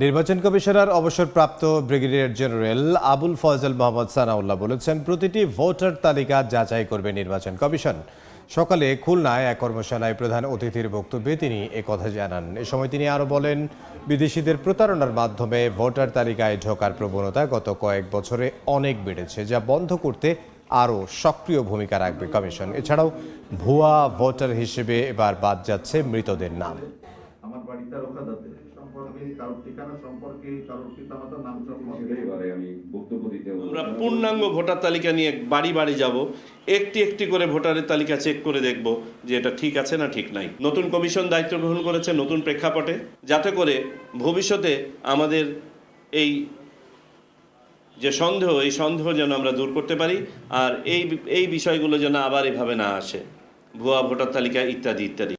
নির্বাচন কমিশনার অবসরপ্রাপ্ত brigadier general Abul Faizal Mohammad Sanaullah বলেছেন, প্রতিটি ভোটার তালিকা যাচাই করবে নির্বাচন কমিশন। সকালে খুলনায় এক কর্মশালায় প্রধান অতিথির বক্তব্যে তিনি একথা জানান। এ সময় তিনি আরও বলেন, বিদেশিদের প্রতারণার মাধ্যমে ভোটার তালিকায় ঢোকার প্রবণতা গত কয়েক বছরে অনেক বেড়েছে, যা বন্ধ করতে আরও সক্রিয় ভূমিকা রাখবে কমিশন। এছাড়াও ভুয়া ভোটার হিসেবে এবার বাদ যাচ্ছে মৃতদের নাম। আমার বাড়িটা রোকাদাতে সম্পর্কে কারোর ঠিকানা সম্পর্কে কারোর পিতামাতার নাম সম্পর্কে আমি বক্তব্য দিতে আমরা পূর্ণাঙ্গ ভোটার তালিকা নিয়ে বাড়ি বাড়ি যাব, একটি একটি করে ভোটারের তালিকা চেক করে দেখব যে এটা ঠিক আছে না ঠিক নাই। নতুন কমিশন দায়িত্ব গ্রহণ করেছে নতুন প্রেক্ষাপটে, যাতে করে ভবিষ্যতে আমাদের যে সন্দেহ, এই সন্দেহ যেন আমরা দূর করতে পারি, আর এই বিষয়গুলো যেন আবার এভাবে না আসে, ভুয়া ভোটার তালিকা ইত্যাদি ইত্যাদি।